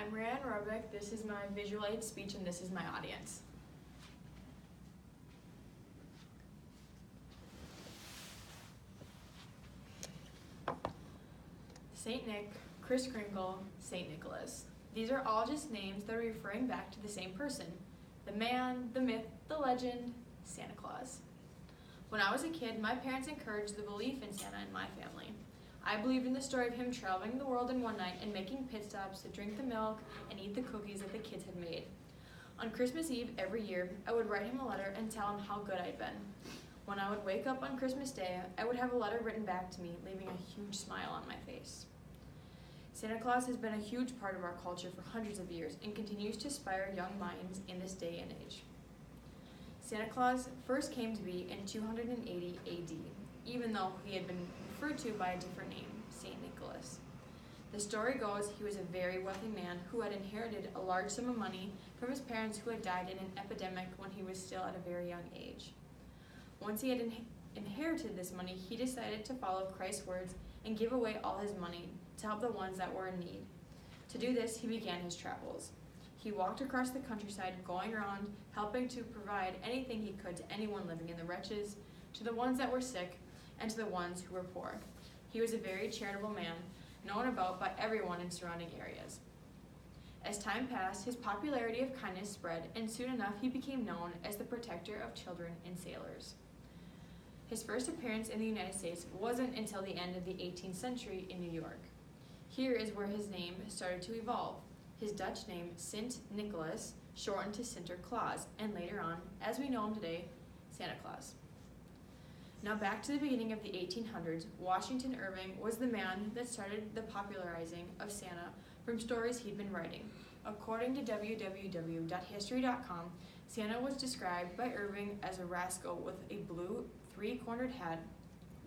I'm Ryan Robick. This is my visual aid speech, and this is my audience. Saint Nick, Kris Kringle, Saint Nicholas. These are all just names that are referring back to the same person. The man, the myth, the legend, Santa Claus. When I was a kid, my parents encouraged the belief in Santa in my family. I believed in the story of him traveling the world in one night and making pit stops to drink the milk and eat the cookies that the kids had made. On Christmas Eve every year, I would write him a letter and tell him how good I'd been. When I would wake up on Christmas Day, I would have a letter written back to me, leaving a huge smile on my face. Santa Claus has been a huge part of our culture for hundreds of years and continues to inspire young minds in this day and age. Santa Claus first came to be in 280 AD, even though he had been referred to by a different name, Saint Nicholas. The story goes he was a very wealthy man who had inherited a large sum of money from his parents who had died in an epidemic when he was still at a very young age. Once he had inherited this money, he decided to follow Christ's words and give away all his money to help the ones that were in need. To do this, he began his travels. He walked across the countryside, going around, helping to provide anything he could to anyone living in the wretches, to the ones that were sick, and to the ones who were poor. He was a very charitable man, known about by everyone in surrounding areas. As time passed, his popularity of kindness spread, and soon enough he became known as the protector of children and sailors. His first appearance in the United States wasn't until the end of the 18th century in New York. Here is where his name started to evolve. His Dutch name, Sint Nicholas, shortened to Sinterklaas, and later on, as we know him today, Santa Claus. Now back to the beginning of the 1800s, Washington Irving was the man that started the popularizing of Santa from stories he'd been writing. According to www.history.com, Santa was described by Irving as a rascal with a blue three-cornered hat,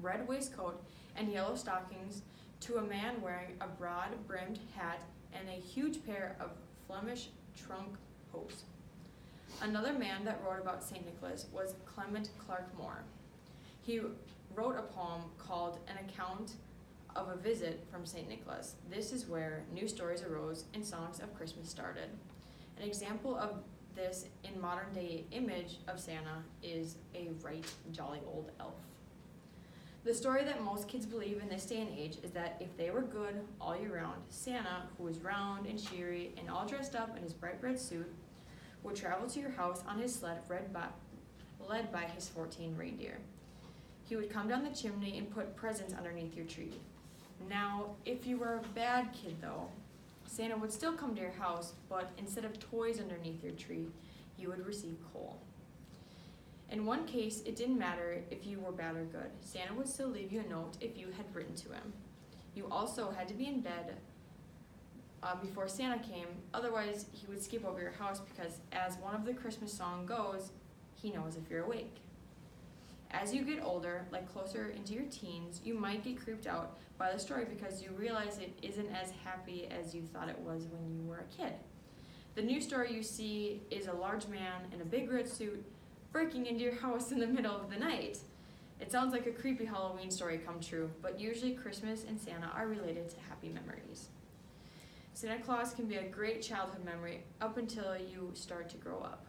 red waistcoat, and yellow stockings, to a man wearing a broad-brimmed hat and a huge pair of Flemish trunk hose. Another man that wrote about St. Nicholas was Clement Clarke Moore. He wrote a poem called An Account of a Visit from St. Nicholas. This is where new stories arose and songs of Christmas started. An example of this in modern day image of Santa is a right jolly old elf. The story that most kids believe in this day and age is that if they were good all year round, Santa, who was round and cheery and all dressed up in his bright red suit, would travel to your house on his sled led by his 14 reindeer. He would come down the chimney and put presents underneath your tree. Now, if you were a bad kid though, Santa would still come to your house, but instead of toys underneath your tree, you would receive coal. In one case, it didn't matter if you were bad or good. Santa would still leave you a note if you had written to him. You also had to be in bed before Santa came, otherwise he would skip over your house because, as one of the Christmas songs goes, he knows if you're awake. As you get older, like closer into your teens, you might get creeped out by the story because you realize it isn't as happy as you thought it was when you were a kid. The new story you see is a large man in a big red suit breaking into your house in the middle of the night. It sounds like a creepy Halloween story come true, but usually Christmas and Santa are related to happy memories. Santa Claus can be a great childhood memory up until you start to grow up.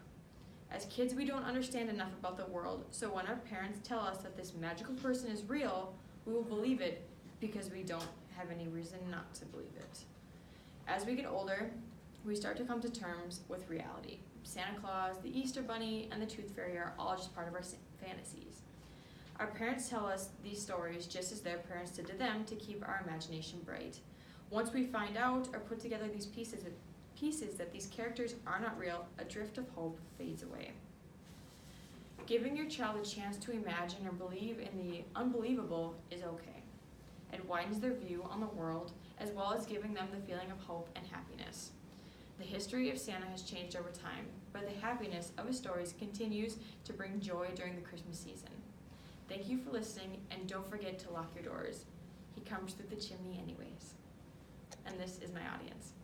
As kids, we don't understand enough about the world, so when our parents tell us that this magical person is real, we will believe it because we don't have any reason not to believe it. As we get older, we start to come to terms with reality. Santa Claus, the Easter Bunny, and the Tooth Fairy are all just part of our fantasies. Our parents tell us these stories just as their parents did to them to keep our imagination bright. Once we find out or put together these pieces that these characters are not real, a drift of hope fades away. Giving your child a chance to imagine or believe in the unbelievable is okay. It widens their view on the world, as well as giving them the feeling of hope and happiness. The history of Santa has changed over time, but the happiness of his stories continues to bring joy during the Christmas season. Thank you for listening, and don't forget to lock your doors. He comes through the chimney anyways. And this is my audience.